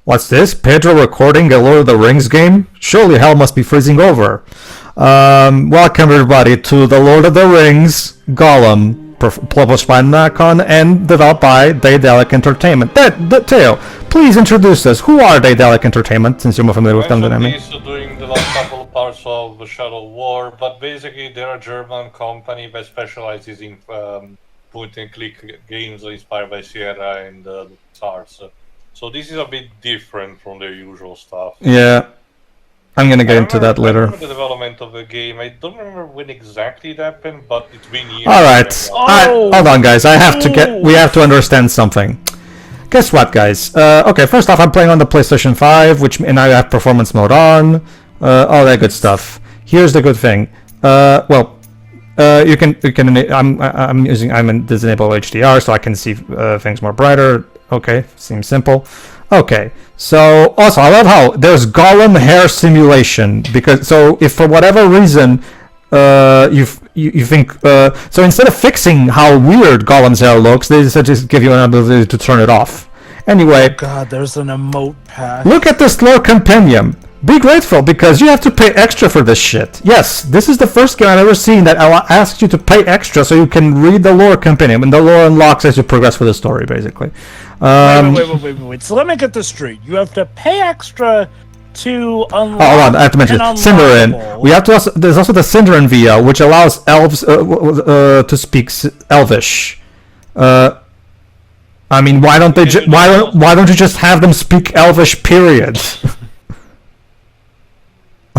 What's this? Pedro recording a Lord of the Rings game? Surely hell must be freezing over. Welcome everybody to the Lord of the Rings Gollum, published by Nacon and developed by Daedalic Entertainment. Teo, please introduce us. Who are Daedalic Entertainment, since you're more familiar with them than me? During the last couple of parts of the Shadow War, but basically they're a German company that specializes in point-and-click games inspired by Sierra and LucasArts. So this is a bit different from their usual stuff. Yeah, I'm gonna get into that later. I remember the development of the game. I don't remember when exactly it happened, but it's been years. All right, hold on, guys. We have to understand something. Guess what, guys? Okay, first off, I'm playing on the PlayStation 5, and I have performance mode on. All that good stuff. Here's the good thing. You can. I'm in disable HDR, so I can see things more brighter. Okay, seems simple. Okay, so also I love how there's Gollum hair simulation, because if for whatever reason you think so instead of fixing how weird Gollum's hair looks, they just give you an ability to turn it off. Anyway, oh God, there's an emote pack. Look at this lore compendium. Be grateful, because you have to pay extra for this shit. Yes, this is the first game I've ever seen that asks you to pay extra so you can read the lore compendium, and the lore unlocks as you progress with the story, basically. Wait. So let me get this straight. You have to pay extra to unlock. Oh, hold on, I have to mention Sindarin. We have to there's also the Sindarin VO, which allows elves to speak Elvish. I mean, why don't you just have them speak Elvish? Period.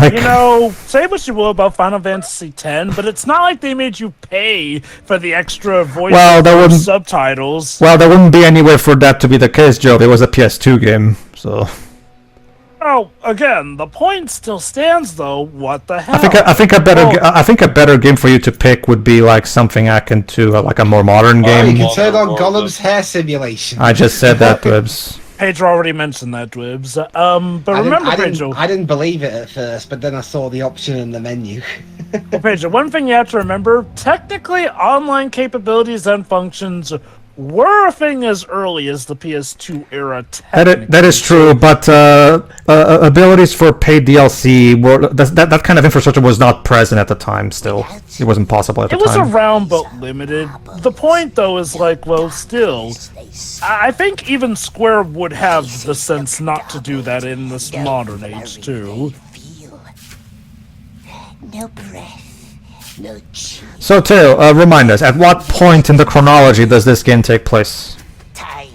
You know, say what you will about Final Fantasy X, but it's not like they made you pay for the extra voice subtitles. Well, there wouldn't be any way for that to be the case, Joe. It was a PS2 game, so. Oh, again, the point still stands, though. What the hell? I think a better game for you to pick would be like something akin to like a more modern game. You can turn on Gollum's hair simulation. I just said that, Dwibs. Pedro already mentioned that, Dwibs. But remember, Pedro... I didn't believe it at first, but then I saw the option in the menu. Well, Pedro, one thing you have to remember, technically, online capabilities and functions were a thing as early as the PS2 era. That is true, but abilities for paid DLC that kind of infrastructure was not present at the time. Still, it wasn't possible at the time. It was around, but limited. The point, though, is like, well, still, I think even Square would have the sense not to do that in this modern age too. No breath. No cheese. So, Teo, remind us, at what point in the chronology does this game take place? I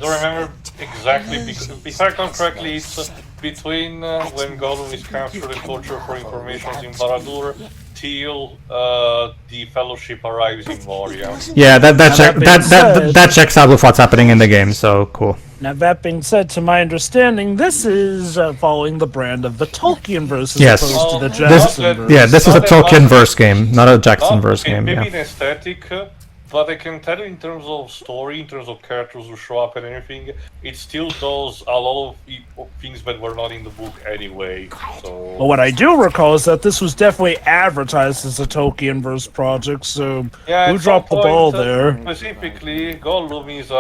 don't remember exactly, if I recall correctly, it's between when Gollum is captured and tortured for information in Barad-dûr till the Fellowship arrives in Moria. Yeah, that checks out with what's happening in the game, so cool. Now, that being said, to my understanding, this is following the brand of the Tolkien-verse as yes. opposed to the Jackson-verse. Yeah, this is a Tolkien-verse game, not a Jackson-verse game. Maybe in aesthetic, but I can tell you in terms of story, in terms of characters who show up and everything, it still does a lot of things that were not in the book anyway. So. Well, what I do recall is that this was definitely advertised as a Tolkien-verse project, so yeah, who dropped the ball there? Specifically, Gollum is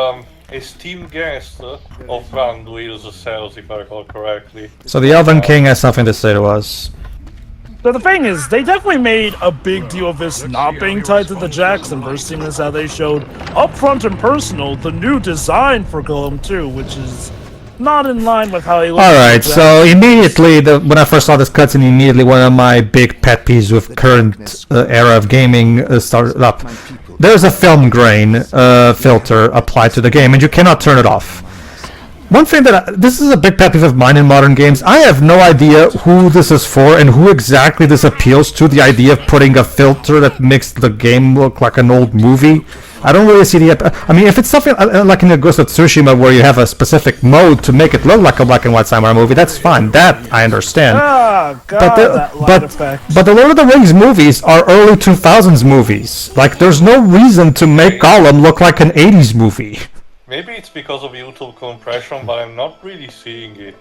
esteemed guest of Thranduil's cells, if I recall correctly. So the Elven King has something to say to us. So the thing is, they definitely made a big deal of this not being tied to the Jackson-verse, seeing as how they showed upfront and personal the new design for Gollum 2, which is not in line with how he looks. Alright, so immediately, when I first saw this cutscene, immediately one of my big pet peeves with current era of gaming started up. There's a film grain filter applied to the game, and you cannot turn it off. One thing this is a big pet peeve of mine in modern games. I have no idea who this is for and who exactly this appeals to, the idea of putting a filter that makes the game look like an old movie. I don't really see I mean, if it's something like in the Ghost of Tsushima where you have a specific mode to make it look like a black and white samurai movie, that's fine. That I understand. Oh, God, but the Lord of the Rings movies are early 2000s movies. Like, there's no reason to make Gollum look like an 80s movie. Maybe it's because of YouTube compression, but I'm not really seeing it.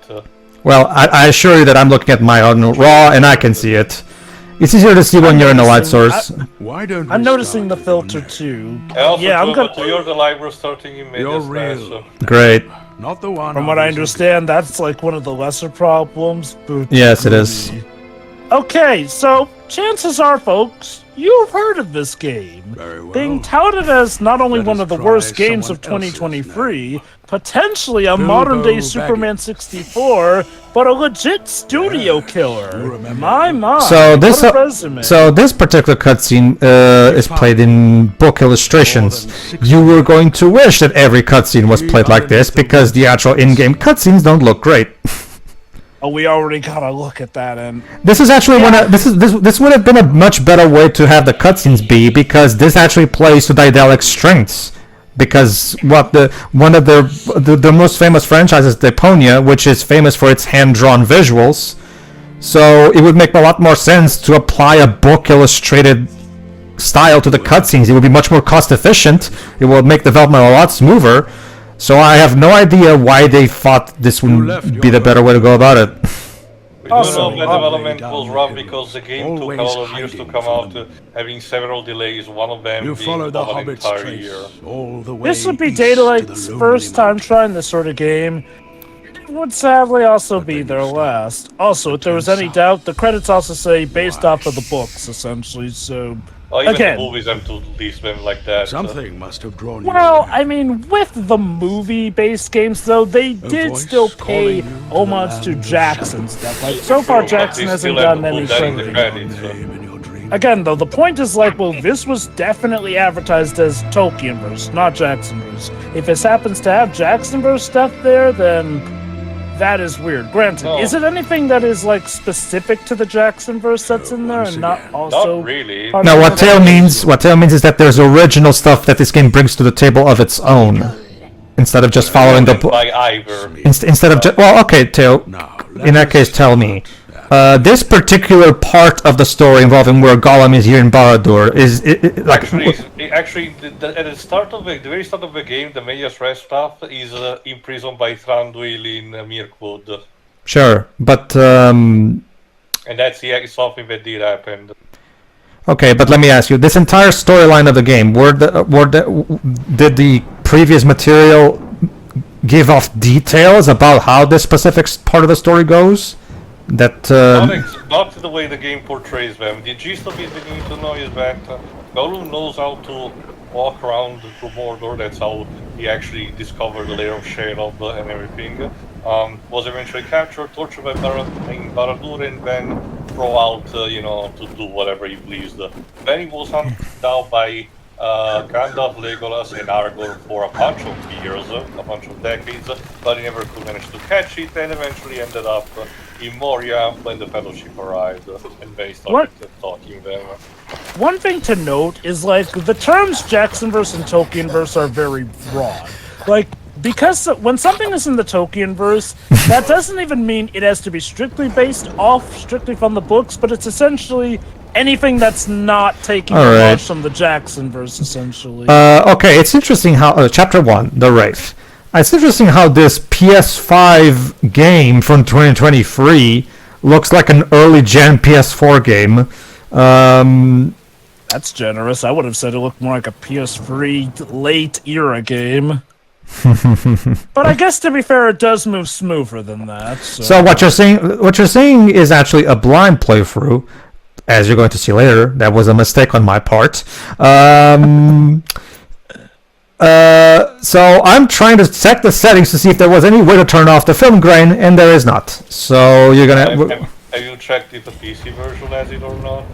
Well, I assure you that I'm looking at my own RAW and I can see it. It's easier to see when you're in a light source. I'm noticing the filter too. Also, you're the live, we're starting in mid. Great. Not the one. From what I understand, that's like one of the lesser problems. But Yes, it is. Okay, so chances are, folks, you've heard of this game. Very well. Being touted as not only Let one us of the try worst games of someone else's 2023, potentially a Bilbo modern-day Baggins. Superman 64, but a legit studio killer. My, So this, what a resume. so this particular cutscene is played in book illustrations. You were going to wish that every cutscene was played like this because the actual in-game cutscenes don't look great. Oh, we already gotta look at that, and This is actually this would have been a much better way to have the cutscenes be, because this actually plays to Daedelic's strengths. Because one of the most famous franchises, Deponia, which is famous for its hand-drawn visuals, so it would make a lot more sense to apply a book illustrated style to the cutscenes. It would be much more cost efficient. It will make development a lot smoother. So I have no idea why they thought this would be the better way to go about it. We don't know when development was wrong because the game took a lot of years to come out, having several delays, one of them You being follow the of an Hobbit's entire trace year. all the way this would be east to the Daedelic's Lonely first time Mountain. trying this sort of game. It would sadly also be their last. Also, if there was any doubt, the credits also say based off of the books, essentially, so... Or even Again. the movies have to leave them like that. Something must have drawn you. Well, there. I mean, with the movie-based games, though, they did voice still pay calling you to the homage to land of Jackson stuff. Like, so far, But Jackson they hasn't still have gotten to any put that in the credit. credits. Name in your dream. Again, though, the point is like, well, this was definitely advertised as Tolkienverse, not Jacksonverse. If this happens to have Jacksonverse stuff there, then that is weird. Granted, No. is it anything that is like specific to the Jacksonverse that's in there, and not also? Not really. part Now, of what the- Tail means is that there's original stuff that this game brings to the table of its own, instead of just following the book. By either. Instead of well, okay, Tail. Now, In that case, tell me. This particular part of the story involving where Gollum is here in Barad-dûr is like Actually, at the start of the very start of the game, the Maya's Rest stuff is imprisoned by Thranduil in Mirkwood, sure, but and that's something that did happen. okay, but let me ask you: this entire storyline of the game, did the previous material give off details about how this specific part of the story goes? That Not the way the game portrays them. The gist of it that you need to know is that Gollum knows how to walk around through Mordor. That's how he actually discovered the lair of Shelob and everything. Was eventually captured, tortured by Barad-dûr, and then thrown out, to do whatever he pleased. Then he was hunted down by Gandalf, Legolas, and Aragorn for a bunch of years, a bunch of decades, but he never could manage to catch it, and eventually ended up in Moria when the Fellowship arrived, and they started talking them. One thing to note is like the terms Jacksonverse and Tolkienverse are very broad. Like, because when something is in the Tolkienverse, that doesn't even mean it has to be strictly based off strictly from the books, but it's essentially anything that's not taking All right. homage from the Jacksonverse, essentially. okay, it's interesting how Chapter 1, The Wraith. It's interesting how this PS5 game from 2023 looks like an early gen PS4 game. That's generous. I would have said it looked more like a PS3 late era game. But I guess to be fair, it does move smoother than that. So what you're saying is actually a blind playthrough, as you're going to see later. That was a mistake on my part. So I'm trying to check the settings to see if there was any way to turn off the film grain, and there is not. So you're gonna. Have you checked if the PC version has it or not?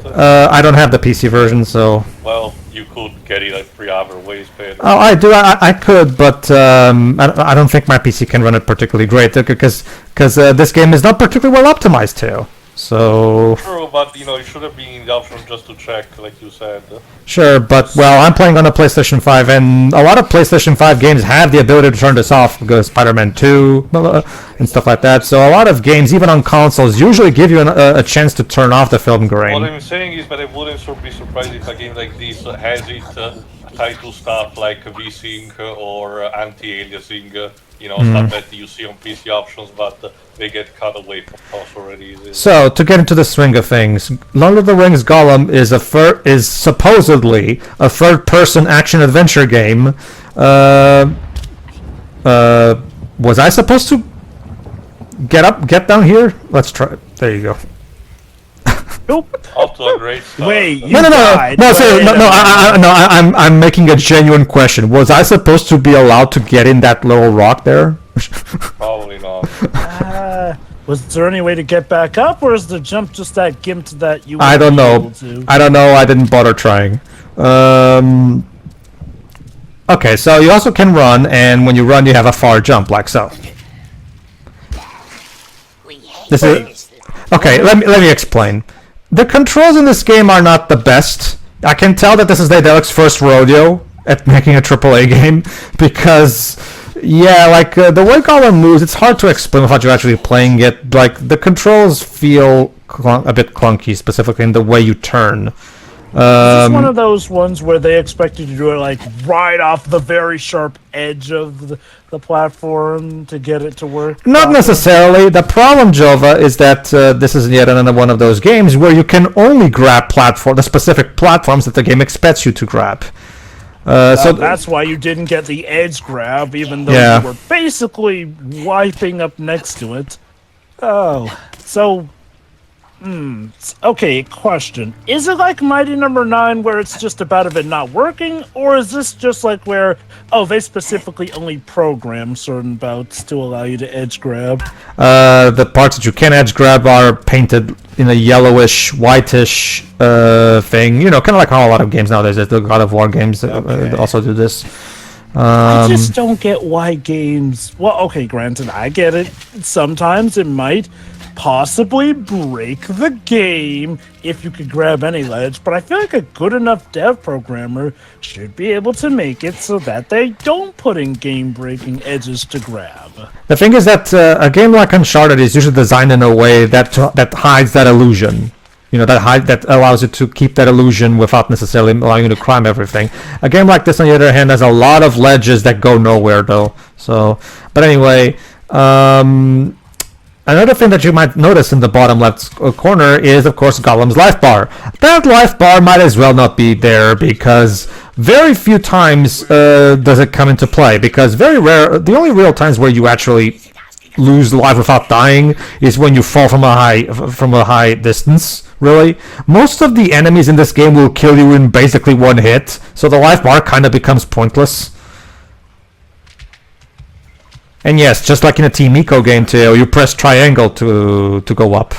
I don't have the PC version, so. Well, you could get it like 3 other ways, Pedro. Oh, I do. I could, but I don't think my PC can run it particularly great because this game is not particularly well optimized too. So. True, but it should have been the option just to check, like you said. Sure, but I'm playing on a PlayStation 5, and a lot of PlayStation 5 games have the ability to turn this off, because Spider-Man 2 and stuff like that. So a lot of games, even on consoles, usually give you a chance to turn off the film grain. What I'm saying is that I wouldn't be surprised if a game like this has it tied to stuff like VSync or anti-aliasing, stuff that you see on PC options, but they get cut away from console releases. So, to get into the swing of things, Lord of the Rings Gollum is supposedly a third-person action-adventure game Was I supposed to get down here? Let's try it. There you go. Nope. Off to a great start. Wait, you No, died. seriously, Wait a minute. I'm making a genuine question. Was I supposed to be allowed to get in that little rock there? Probably not. Was there any way to get back up, or is the jump just that gimped that you? I don't know. wouldn't be able to? I don't know. I didn't bother trying. Okay, so you also can run, and when you run, you have a far jump, like so. This is okay. Let me explain. The controls in this game are not the best. I can tell that this is Daedelic's first rodeo at making a AAA game because, yeah, like the way Gollum moves, it's hard to explain without you actually playing it. Like the controls feel a bit clunky, specifically in the way you turn. Is this one of those ones where they expect you to do it like right off the very sharp edge of the platform to get it to work? Not necessarily. The problem, Jova, is that this is yet another one of those games where you can only grab the specific platforms that the game expects you to grab. So that's why you didn't get the edge grab, even though Yeah. you were basically wiping up next to it. Oh, so... Okay, question. Is it like Mighty Number 9 where it's just about of it not working? Or is this just like where, they specifically only program certain bouts to allow you to edge grab? the parts that you can edge grab are painted in a yellowish, whitish thing. You know, kind of like how a lot of games nowadays, the God of War games also do this. I just don't get why games... Well, okay, granted, I get it. Sometimes it might possibly break the game if you could grab any ledge, but I feel like a good enough dev programmer should be able to make it so that they don't put in game-breaking edges to grab. The thing is that a game like Uncharted is usually designed in a way that hides that illusion. You know, that allows you to keep that illusion without necessarily allowing you to climb everything. A game like this, on the other hand, has a lot of ledges that go nowhere, though. So, but anyway, another thing that you might notice in the bottom left corner is, of course, Gollum's life bar. That life bar might as well not be there because very few times does it come into play. Because very rare, the only real times where you actually lose life without dying is when you fall from a high distance. Really, most of the enemies in this game will kill you in basically one hit, so the life bar kind of becomes pointless. And yes, just like in a Team Eco game too, you press triangle to go up.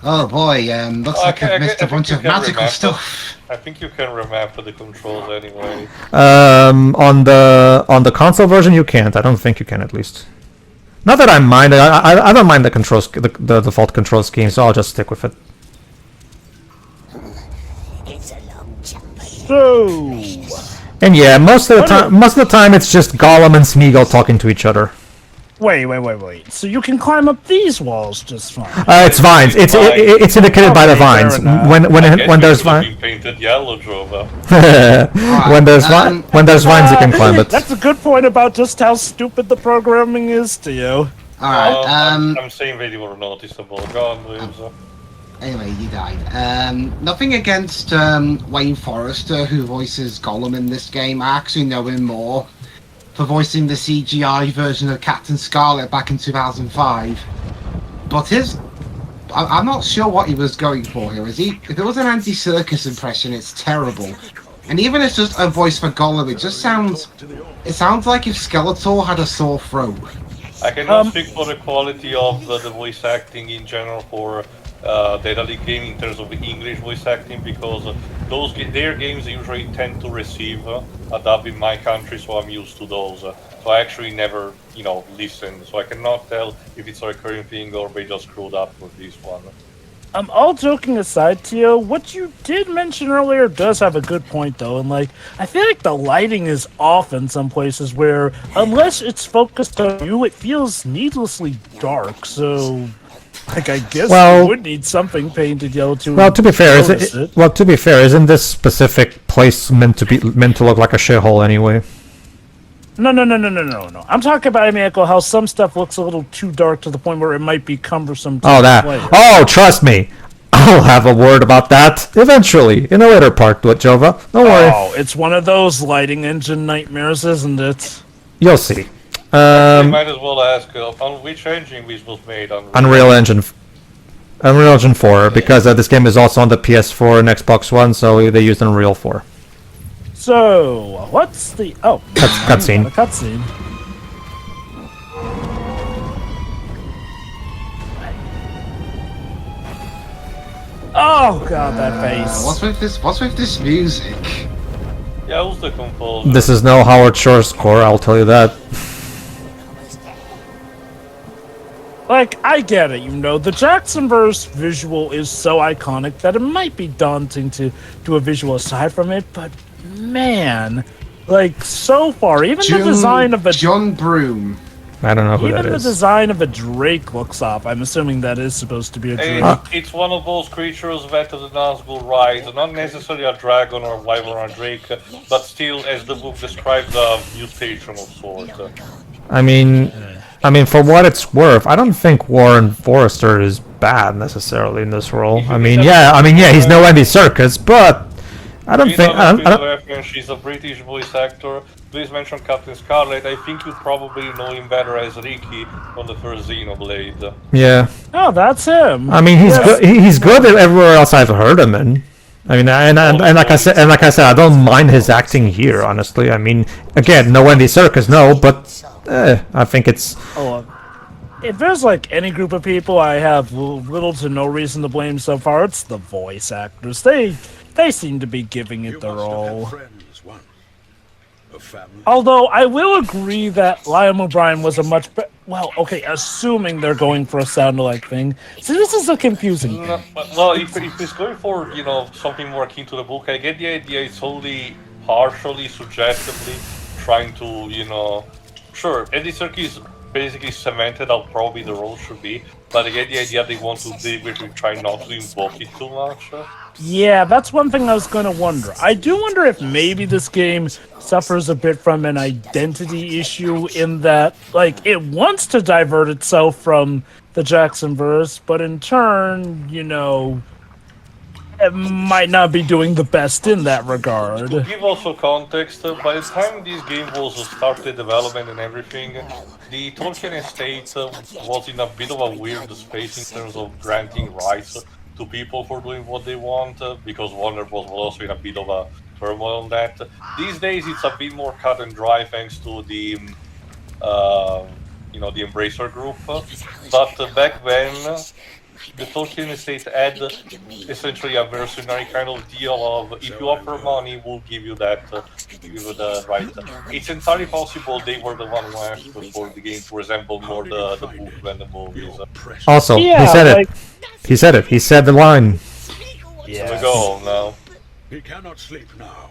Oh boy, looks like I've missed a bunch of magical stuff. I think you can remap the controls anyway. On the console version, you can't. I don't think you can, at least. Not that I mind. I don't mind the controls, the default control scheme, so I'll just stick with it. It's a long jump. So... And yeah, most of the time, it's just Gollum and Smeagol talking to each other. Wait. So you can climb up these walls just fine? It's vines. It's indicated by the vines. When there's vines. Painted yellow, Jova. when there's vines, you can climb it. That's a good point about just how stupid the programming is to you. Alright, I'm saying they were noticeable. Go on, please. Anyway, you died. Nothing against Wayne Forrester, who voices Gollum in this game. I actually know him more for voicing the CGI version of Captain Scarlet back in 2005. But I'm not sure what he was going for here. If it was an Andy Serkis impression, it's terrible. And even if it's just a voice for Gollum, it sounds like if Skeletor had a sore throat. I cannot speak for the quality of the voice acting in general for Daedalic game in terms of the English voice acting, because their games usually tend to receive a dub in my country, so I'm used to those. So I actually never, listen, so I cannot tell if it's a recurring thing or they just screwed up with this one. All joking aside, Tio, what you did mention earlier does have a good point, though, and, I feel like the lighting is off in some places where, unless it's focused on you, it feels needlessly dark, so... I guess you would need something painted yellow to. Well, to be fair, isn't this specific place meant to look like a shithole anyway? No. I'm talking about, Echo, how some stuff looks a little too dark to the point where it might be cumbersome to play. Oh, trust me. I'll have a word about that eventually, in a later part, Jova. Don't worry. Oh, it's one of those lighting engine nightmares, isn't it? You'll see. We might as well ask on which engine this was made on. Unreal Engine 4, because this game is also on the PS4 and Xbox One, so they used Unreal 4. So, what's the... Oh, Cutscene. a cutscene. Oh god, that face. What's with this music? Yeah, who's the composer? This is no Howard Shore score, I'll tell you that. Like, I get it, you know, the Jacksonverse visual is so iconic that it might be daunting to do a visual aside from it, but man, like, so far, even the design of a... John Broom. I don't know who that Even the is. design of a Drake looks off. I'm assuming that is supposed to be a Drake. It's one of those creatures that the Nazgul ride, not necessarily a dragon or a wyvern or a drake, but still, as the book describes, a mutation of sorts. I mean, for what it's worth, I don't think Warren Forrester is bad necessarily in this role. I mean, yeah, he's no Andy Serkis, but I don't think. I don't, Reference, she's a British voice actor. Please mention Captain Scarlet. I think you probably know him better as Ricky on the first Xenoblade. yeah. Oh, that's him. I mean, he's good everywhere else I've heard him in. I mean, and like I said, I don't mind his acting here. Honestly, I mean, again, no Andy Serkis, no, but I think it's. Oh, if there's like any group of people I have little to no reason to blame so far, it's the voice actors. They seem to be giving it their all. Although I will agree that Liam O'Brien was a much better. Well, okay, assuming they're going for a sound-alike thing. So this is a confusing thing. Well, if it's going for, something more akin to the book, I get the idea it's only partially, suggestively trying to, sure, Andy Serkis basically cemented out probably the role should be, but I get the idea they want to deliberately try not to invoke it too much. Yeah, that's one thing I was going to wonder. I do wonder if maybe this game suffers a bit from an identity issue in that, like, it wants to divert itself from the Jacksonverse, but in turn, it might not be doing the best in that regard. To give also context, by the time this game was started development and everything, the Tolkien estate was in a bit of a weird space in terms of granting rights to people for doing what they want, because Warner was also in a bit of a turmoil on that. These days it's a bit more cut and dry thanks to the, the Embracer group, but back then the Tolkien estate had essentially a mercenary kind of deal of if you offer money, we'll give you that, give you the right. It's entirely possible they were the one who asked for the game to resemble more the book than the movies. Also, Yeah, he said like- it. He said it. He said the line. There we go now. He cannot sleep now,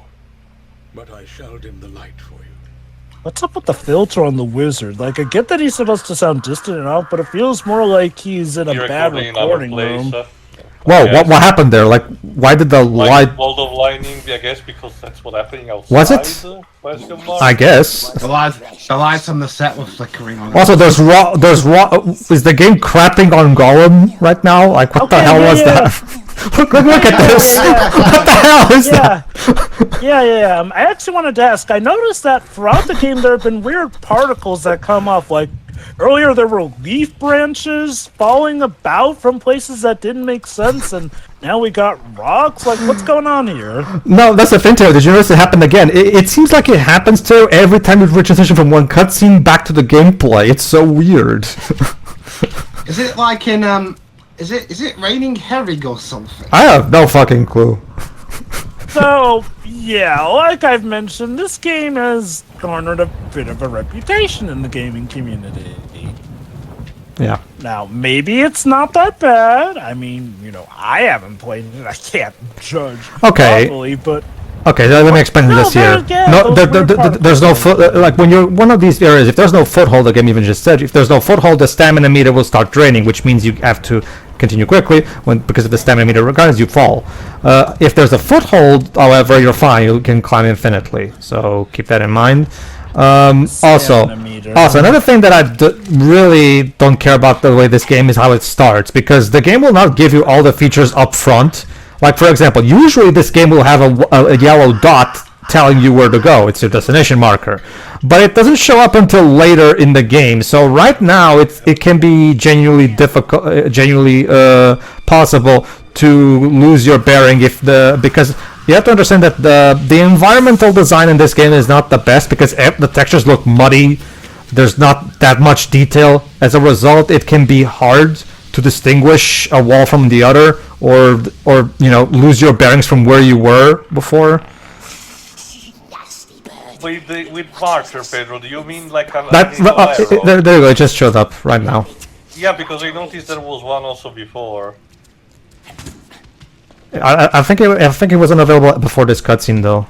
but I shall dim the light for you. What's up with the filter on the wizard? Like, I get that he's supposed to sound distant and out, but it feels more like he's in a You're bad recording in another recording place. room. Whoa, Yes. what happened there? Like, why did the light? World of Lightning, I guess, because that's what's happening outside. Was it? Question mark? I guess. The lights on the set were flickering on. Also, there's raw. Is the game crapping on Gollum right now? Like, what the Okay, hell yeah, was yeah. that? look at this. What the hell is that? Yeah. I actually wanted to ask. I noticed that throughout the game there have been weird particles that come off. Like earlier, there were leaf branches falling about from places that didn't make sense, and now we got rocks. Like, what's going on here? No, that's the thing, Taylor. Did you notice it happened again? It seems like it happens to every time you transition from one cutscene back to the gameplay. It's so weird. Is it like in Is it raining herring or something? I have no fucking clue. So, yeah, like I've mentioned, this game has garnered a bit of a reputation in the gaming community. Yeah. Now, maybe it's not that bad. I mean, I haven't played it. I can't judge properly, but... Okay, let me explain this here. There's no like when you're one of these areas. If there's no foothold, the game even just said, if there's no foothold, the stamina meter will start draining, which means you have to continue quickly. Because if the stamina meter regardless, you fall. If there's a foothold, however, you're fine. You can climb infinitely. So keep that in mind. Also, another thing that I really don't care about the way this game is how it starts, because the game will not give you all the features up front. Like, for example, usually this game will have a yellow dot telling you where to go. It's your destination marker, but it doesn't show up until later in the game. So right now, it can be genuinely difficult, possible to lose your bearing because you have to understand that the environmental design in this game is not the best because the textures look muddy. There's not that much detail. As a result, it can be hard to distinguish a wall from the other, or lose your bearings from where you were before. With marker, Pedro, do you mean like an There you go. It just showed up right now. Yeah, because I noticed there was one also before. I think it wasn't available before this cutscene though.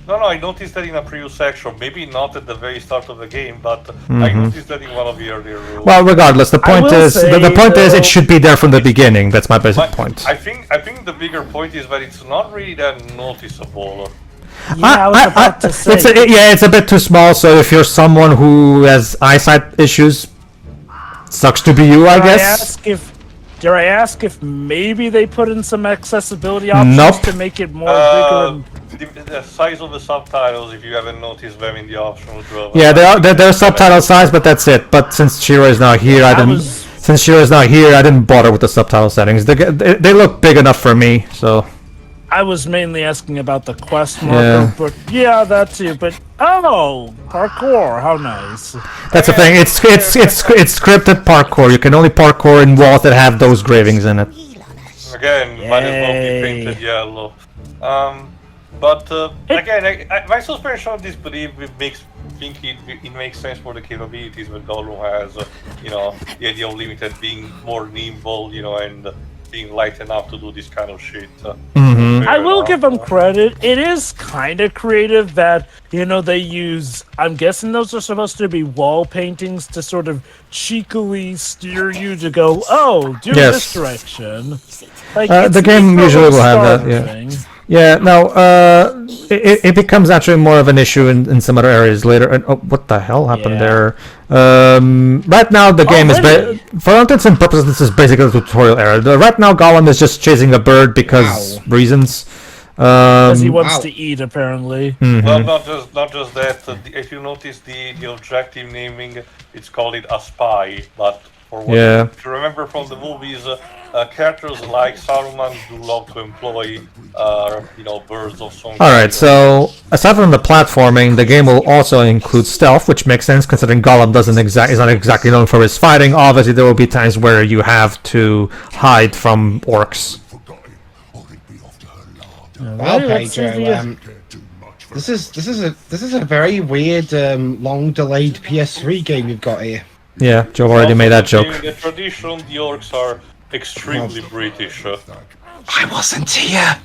No, I noticed that in a previous section. Maybe not at the very start of the game, but I noticed that in one of the earlier rules. Well, regardless, the point is it should be there from the beginning. That's my basic point. I think the bigger point is that it's not really that noticeable. Yeah, I was about to say. It's a bit too small. So if you're someone who has eyesight issues, sucks to be you, I guess. Dare I ask if maybe they put in some accessibility options to make it more bigger? The size of the subtitles, if you haven't noticed them in the options. Yeah, they're subtitle size, but that's it. But since Shira is not here, I didn't bother with the subtitle settings. They look big enough for me, so. I was mainly asking about the quest marker, but yeah, that too. But parkour, how nice. That's the thing. It's scripted parkour. You can only parkour in walls that have those gravings in it. Again, might as well be painted yellow. But again, my suspension of disbelief makes sense for the capabilities that Gollum has. The idea of limited being more nimble, and being light enough to do this kind of shit. I will give them credit. It is kind of creative that, they use... I'm guessing those are supposed to be wall paintings to sort of cheekily steer you to go, do this direction. Like, the game usually will have that, yeah. Yeah, no, it becomes actually more of an issue in some other areas later. And what the hell happened there? Right now, the game is... For all intents and purposes, this is basically a tutorial area. Right now, Gollum is just chasing a bird because reasons. Because he wants to eat, apparently. Well, not just that. If you notice the objective naming, it's called it a spy, but... If you remember from the movies, characters like Saruman do love to employ, birds of some kind. Alright, so aside from the platforming, the game will also include stealth, which makes sense considering Gollum is not exactly known for his fighting. Obviously, there will be times where you have to hide from orcs. Well, Pedro, this is a very weird, long-delayed PS3 game you've got here. Yeah, Joe already made that joke. In the tradition, the orcs are extremely British. I wasn't here.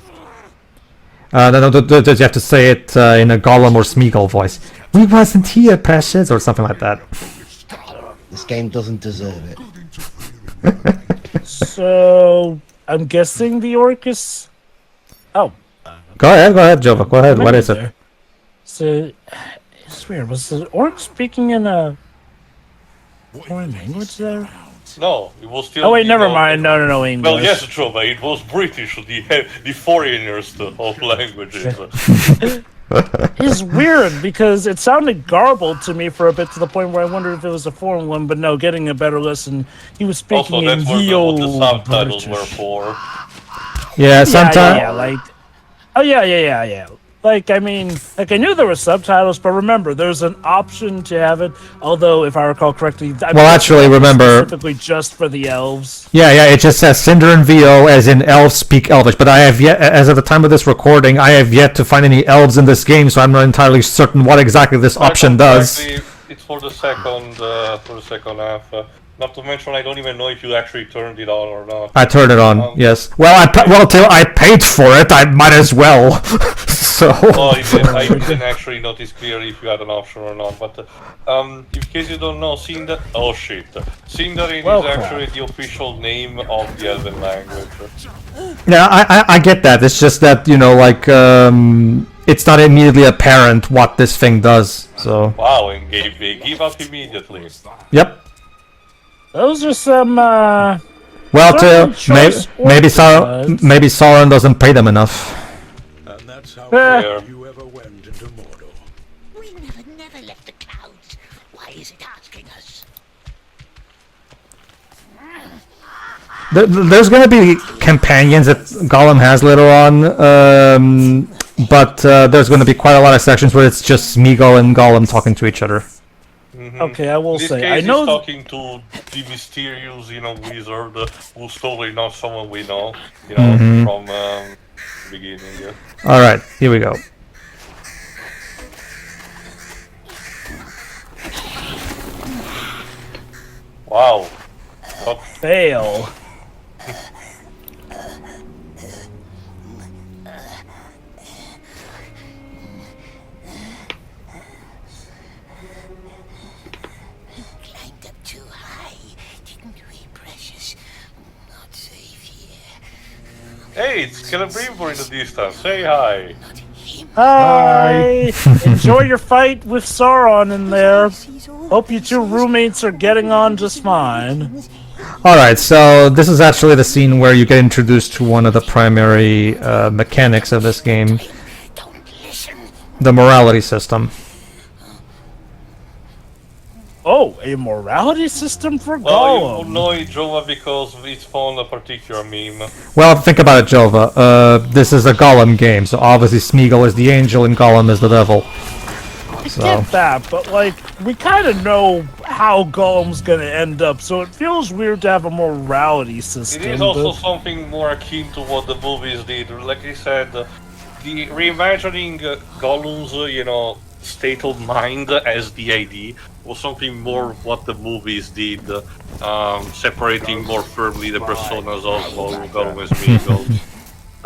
No, you have to say it in a Gollum or Smeagol voice. We wasn't here, precious, or something like that. This game doesn't deserve it. So, I'm guessing the orc is... Oh. Go ahead, Jova. Go ahead. What is it? So, it's weird. Was the orc speaking in a... foreign language there? No, it was still... Oh wait, never mind. No, English. Well, yes, true, but it was British, the foreigners of languages. It's weird because it sounded garbled to me for a bit to the point where I wondered if it was a foreign one, but no, getting a better listen, he was speaking in the old the subtitles British. were for. Yeah, sometimes... Yeah. Like, I mean, I knew there were subtitles, but remember, there's an option to have it, although, if I recall correctly... remember... Specifically just for the elves. Yeah, it just says Cinder and VO, as in elves speak Elvish, but I have yet, as of the time of this recording, I have yet to find any elves in this game, so I'm not entirely certain what exactly this option does. It's for the second half. Not to mention, I don't even know if you actually turned it on or not. I turned it on, yes. Till I paid for it, I might as well. So. I didn't actually notice clearly if you had an option or not. But in case you don't know, Sindarin is actually the official name of the Elven language. Yeah, I get that. It's just that it's not immediately apparent what this thing does. So. Wow, and they give up immediately. Yep. Those are some, maybe Sauron doesn't pay them enough. And that's That's how Eh. far you ever went into Mordor. We never left the clouds. Why is it asking us? There's going to be companions that Gollum has later on, but there's going to be quite a lot of sections where it's just Smeagol and Gollum talking to each other. Okay, I will In this say, case, I know. he's talking to the mysterious, wizard who's totally not someone we know, from the beginning. Yeah. All right, here we go. Wow. Fail. Climbed up too high, didn't we, precious? Not safe here. Hey, it's Celebrimbor in the distance. Say hi. Not him. Hi. Enjoy your fight with Sauron in there. Hope you two roommates are getting on just fine. Alright, so this is actually the scene where you get introduced to one of the primary mechanics of this game, Don't listen. the morality system. Oh, a morality system for Well, you will Gollum. know it, Jova, because it spawned a particular meme. Well, think about it, Jova. This is a Gollum game, so obviously Smeagol is the angel and Gollum is the devil. I So, get that, but like, we kind of know how Gollum's gonna end up, so it feels weird to have a morality system. It is also but- something more akin to what the movies did. Like I said, the reimagining Gollum's, state of mind as the ID was something more what the movies did, separating more firmly the personas of Gollum and Smeagol.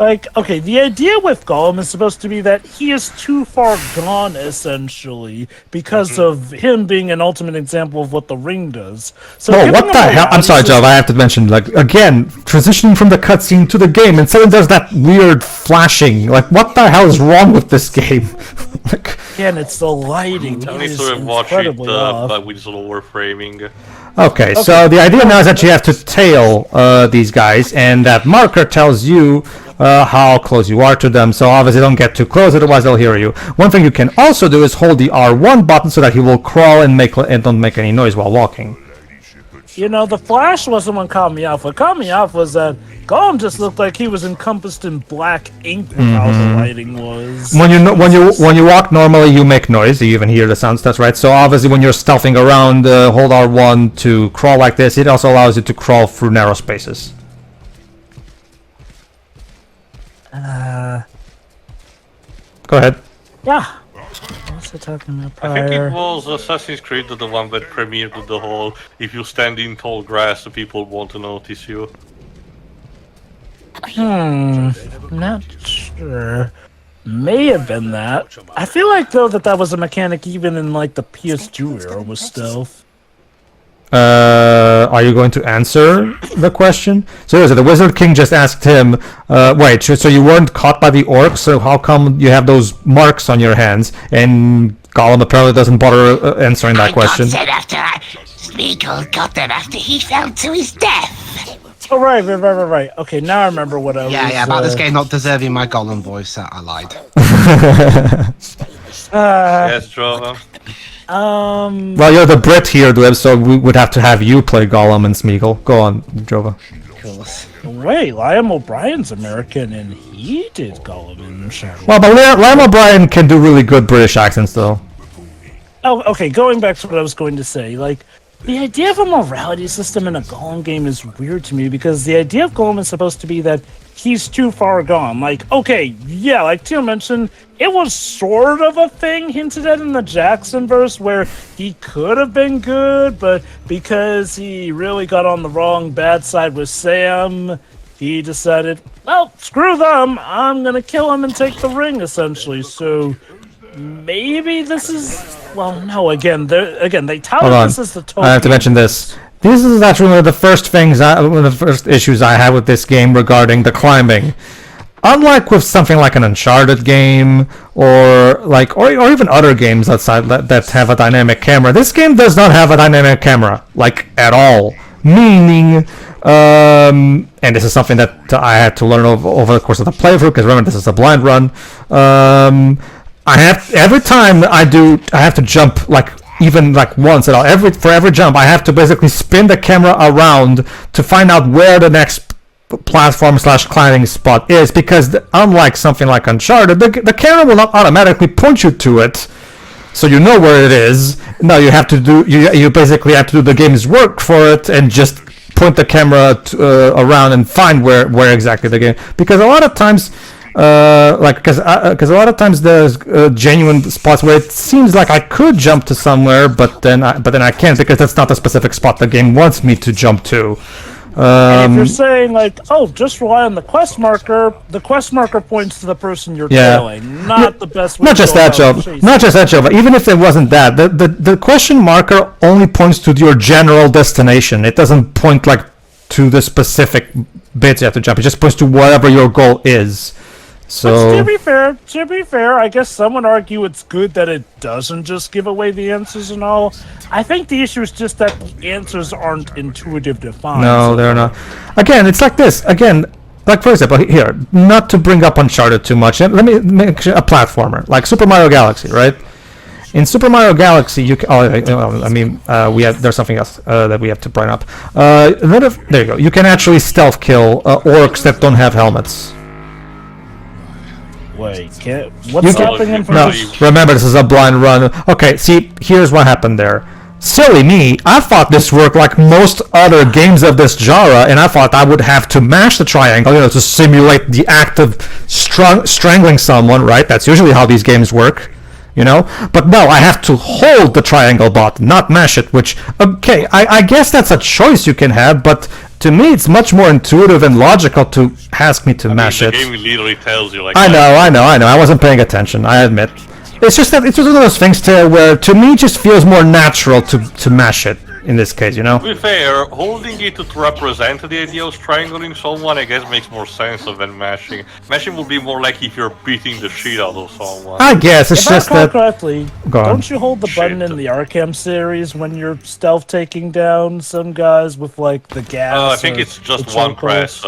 Like, okay, the idea with Gollum is supposed to be that he is too far gone, essentially, because of him being an ultimate example of what the ring does. So, oh, giving what him the a hell? I'm morality sorry, system- Jova, I have to mention, like, again, transitioning from the cutscene to the game, and suddenly there's that weird flashing. Like, what the hell is wrong with this game? Like, Again, it's the lighting. I It need is to watch it incredibly off. but with slower framing. okay, so the idea now is that you have to tail these guys, and that marker tells you how close you are to them, so obviously don't get too close, otherwise they'll hear you. One thing you can also do is hold the R1 button so that he will crawl and don't make any noise while walking. You know, the flash wasn't what caught me off. What caught me off was that Gollum just looked like he was encompassed in black ink with how the lighting was. When you walk normally, you make noise. You even hear the sounds. That's right. So obviously, when you're stealthing around, hold R1 to crawl like this. It also allows you to crawl through narrow spaces. Go ahead. Yeah. What's it talking about I think it prior? was Assassin's Creed, the one that premiered the whole if you stand in tall grass, people won't notice you. Not sure. May have been that. I feel like though that was a mechanic even in like the PS2 era with stealth. Are you going to answer the question? So the Wizard King just asked him, wait, so you weren't caught by the orcs, so how come you have those marks on your hands? And Gollum apparently doesn't bother answering that question. I got said after Smeagol got them after he fell to his death. Oh right. Okay, now I remember what I was. Yeah, about this game not deserving my Gollum voice. I lied. Yes, Jova. Well, you're the Brit here, Dweb, so we would have to have you play Gollum and Smeagol. Go on, Jova. Of course. Wait, Liam O'Brien's American and he did Gollum in Shadow. Well, but Liam O'Brien can do really good British accents, though. Oh, okay, going back to what I was going to say, like, the idea of a morality system in a Gollum game is weird to me because the idea of Gollum is supposed to be that he's too far gone. Like, okay, yeah, like Tio mentioned, it was sort of a thing hinted at in the Jackson verse where he could have been good, but because he really got on the wrong bad side with Sam, he decided, well, screw them, I'm gonna kill him and take the ring, essentially. So maybe this is, well, no, they touted Hold on. this as the total. I have to mention this. This is actually one of the first one of the first issues I had with this game regarding the climbing. Unlike with something like an Uncharted game, or even other games outside that have a dynamic camera, this game does not have a dynamic camera, like, at all. Meaning, And this is something that I had to learn over the course of the playthrough, because remember, this is a blind run. I have, every time I have to jump, like, even like once at all. For every jump, I have to basically spin the camera around to find out where the next platform / climbing spot is, because unlike something like Uncharted, the camera will not automatically point you to it, so you know where it is. No, you have to do you basically have to do the game's work for it and just point the camera around and find where exactly the game, because a lot of times because a lot of times there's genuine spots where it seems like I could jump to somewhere, but then I can't, because that's not the specific spot the game wants me to jump to. And if you're saying, like, oh, just rely on the quest marker points to the person you're trailing. Not the best way Not to just go that, Joe. about chasing. Not just that, Joe. But even if it wasn't that, the question marker only points to your general destination. It doesn't point, like, to the specific bits you have to jump. It just points to whatever your goal is. So But to be fair, I guess some would argue it's good that it doesn't just give away the answers and all. I think the issue is just that the answers aren't intuitive to find. no, they're not. Again, it's like this. Again, like, for example, here, not to bring up Uncharted too much. Let me make a platformer like Super Mario Galaxy, right? In Super Mario Galaxy, you can, there's something else that we have to bring up. There you go. You can actually stealth kill orcs that don't have helmets. Wait, what's stopping him from No, remember, this is a blind run. Okay, see, here's what happened there. Silly me, I thought this worked like most other games of this genre, and I thought I would have to mash the triangle, to simulate the act of strangling someone, right? That's usually how these games work, But no, I have to hold the triangle button, not mash it, which, okay, I guess that's a choice you can have, but to me, it's much more intuitive and logical to ask me to mash it. The game literally tells you, like... I know. I wasn't paying attention, I admit. It's just that it's one of those things, too, where to me it just feels more natural to mash it, in this case, To be fair, holding it to represent the idea of strangling someone, I guess, makes more sense than mashing. Mashing would be more like if you're beating the shit out of someone. I guess, it's If I just recall that... correctly, Go on. don't you hold the button in the Arkham series when you're stealth taking down some guys with, like, the gas? I think or it's just the one charcoal? press.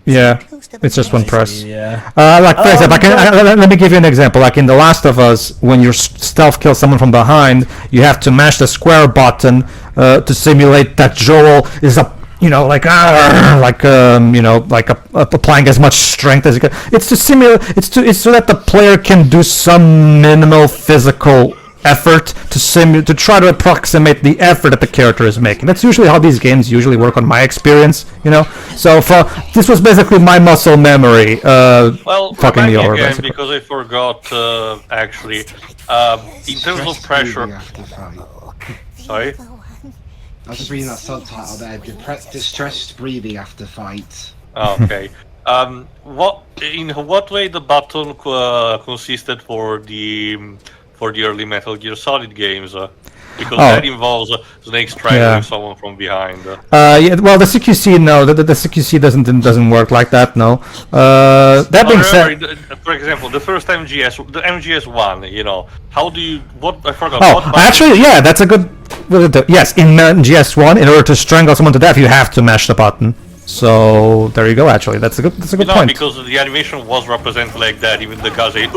Yeah, it's just one press. Yeah. Like, for example, let me give you an example. Like in The Last of Us, when you stealth kill someone from behind, you have to mash the square button to simulate that Joel is applying as much strength as he can. It's to simulate. It's so that the player can do some minimal physical effort to try to approximate the effort that the character is making. That's usually how these games usually work, on my experience, So this was basically my muscle memory fucking me over, again, basically. because I forgot, actually, in terms of pressure... Sorry? I was just reading that subtitle there. Distressed breathing after fight. Okay. In what way the button consisted for the early Metal Gear Solid games? Because that involves Snake strangling someone from behind. Well, the CQC, no, the CQC doesn't work like that, no. That being said, for example, the first MGS, the MGS1, how do you? I forgot. Actually, yeah, that's a good. Yes, in MGS1, in order to strangle someone to death, you have to mash the button. So there you go. Actually, that's a good point. Because the animation was represented like that. Even the guys say,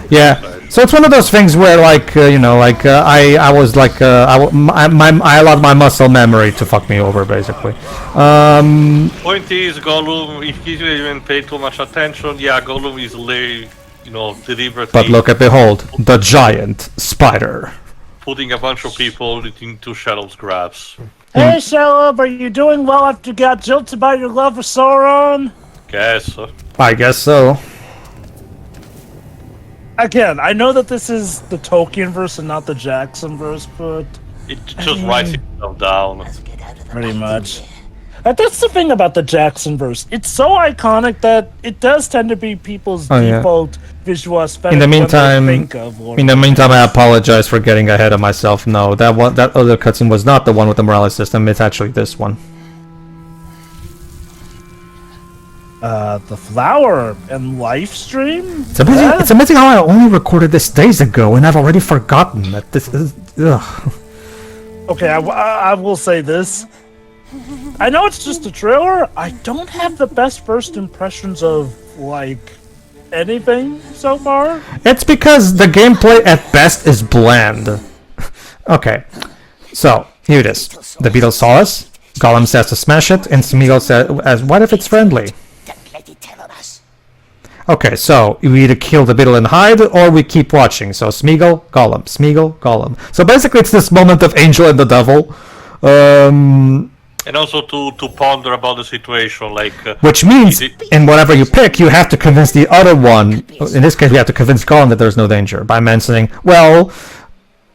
Yeah. So it's one of those things where, like, I was like, I allowed my muscle memory to fuck me over, basically. Point is, Gollum, if he didn't pay too much attention, Gollum is deliberately... But look at, behold, the giant spider. Putting a bunch of people into Shadow's grabs. Hey, Shalom, are you doing well after you got jilted by your love for Sauron? I guess so. Again, I know that this is the Tolkien verse and not the Jackson verse, but... It just writes itself down. Pretty much. That's the thing about the Jackson verse. It's so iconic that it does tend to be people's default visual aesthetic. In the meantime, I apologize for getting ahead of myself. No, that other cutscene was not the one with the Morales system. It's actually this one. The flower and life stream? It's amazing how I only recorded this days ago and I've already forgotten that this is... Ugh. Okay, I will say this. I know it's just a trailer. I don't have the best first impressions of, like, anything so far. It's because the gameplay at best is bland. Okay, so here it is. The beetle saw us. Gollum says to smash it, and Smeagol says, "What if it's friendly?" Don't let it tell on us. Okay, so we either kill the beetle and hide, or we keep watching. So Smeagol, Gollum, Smeagol, Gollum. So basically, it's this moment of Angel and the Devil. And also to ponder about the situation, like... Which means, in whatever you pick, you have to convince the other one. In this case, we have to convince Gollum that there's no danger by mentioning, well,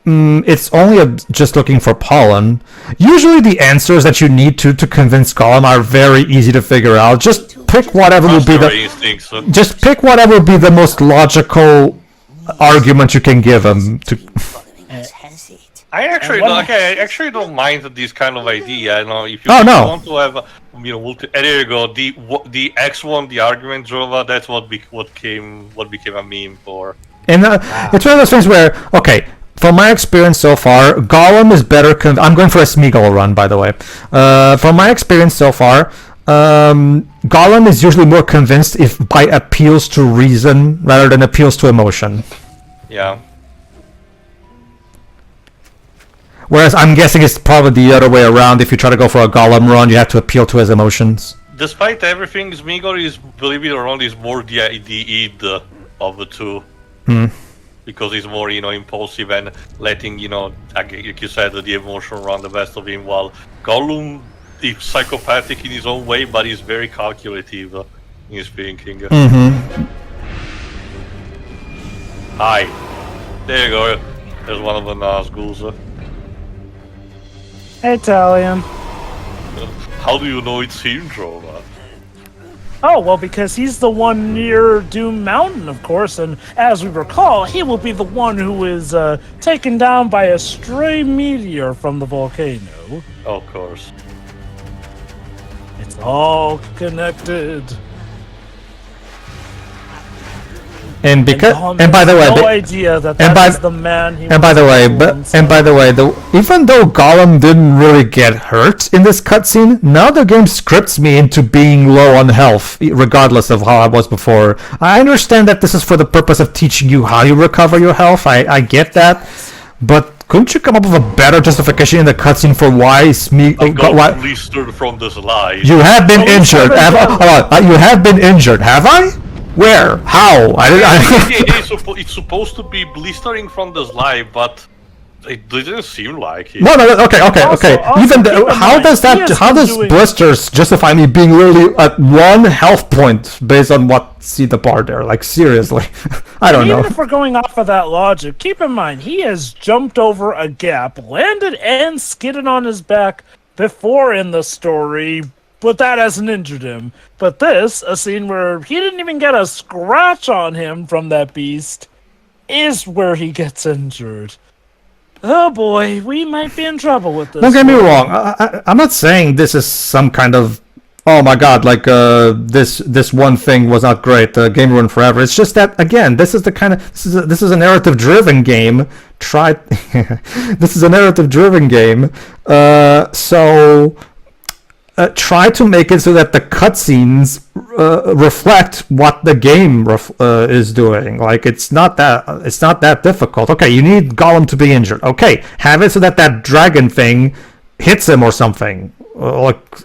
it's only just looking for pollen. Usually the answers that you need to convince Gollum are very easy to figure out. Just pick whatever will be the... Just pick whatever will be the most logical argument you can give him. I actually don't mind this kind of idea. You know, if you want to have, there you go. The X1, the argument Jova. That's what became a meme for. And it's one of those things where, okay, from my experience so far, Gollum is better. I'm going for a Smeagol run, by the way. From my experience so far, Gollum is usually more convinced if by appeals to reason rather than appeals to emotion. Yeah. Whereas I'm guessing it's probably the other way around. If you try to go for a Gollum run, you have to appeal to his emotions. Despite everything, Smeagol is, believe it or not, is more the id of the two. Because he's more, impulsive and letting, like you said, the emotion run the best of him, while Gollum is psychopathic in his own way, but he's very calculative in his thinking. Hi. There you go. There's one of the Nazguls. Hey, Italian. How do you know it's him, Drova? Oh, well, because he's the one near Doom Mountain, of course, and as we recall, he will be the one who is taken down by a stray meteor from the volcano. Of course. It's all connected. And because, and by the way, no idea that is the man. He and by the way, even though Gollum didn't really get hurt in this cutscene, now the game scripts me into being low on health, regardless of how I was before. I understand that this is for the purpose of teaching you how you recover your health. I get that, but couldn't you come up with a better justification in the cutscene for why why blistered from the slide? You have been injured. You have been injured, have I? Where? How? It's supposed to be blistering from the slide, but it didn't seem like it. No, okay. Even how does blisters justify me being literally at 1 health point based on what see the bar there? Like, seriously, I don't know. Even if we're going off of that logic, keep in mind he has jumped over a gap, landed and skidded on his back before in the story. But that hasn't injured him. But this, a scene where he didn't even get a scratch on him from that beast, is where he gets injured. Oh boy, we might be in trouble with this. Don't get me wrong. I'm not saying this is some kind of, oh my god, like this one thing was not great. Game ruined forever. It's just that, again, this is the kind of this is a narrative-driven game. This is a narrative-driven game. So. Try to make it so that the cutscenes reflect what the game is doing. Like, it's not that difficult. Okay, you need Gollum to be injured. Okay, have it so that dragon thing hits him or something. Like,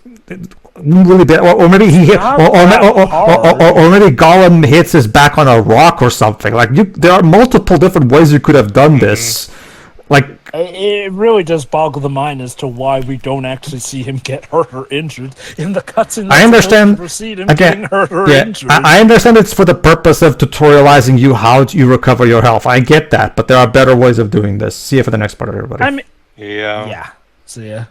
really bad, or maybe he hit, or maybe Gollum hits his back on a rock or something. Like, there are multiple different ways you could have done this. Like. It really does boggle the mind as to why we don't actually see him get hurt or injured in the cutscene. I understand. Again, getting hurt or injured. I understand it's for the purpose of tutorializing you how you recover your health. I get that, but there are better ways of doing this. See you for the next part, everybody. Yeah. Yeah. See ya.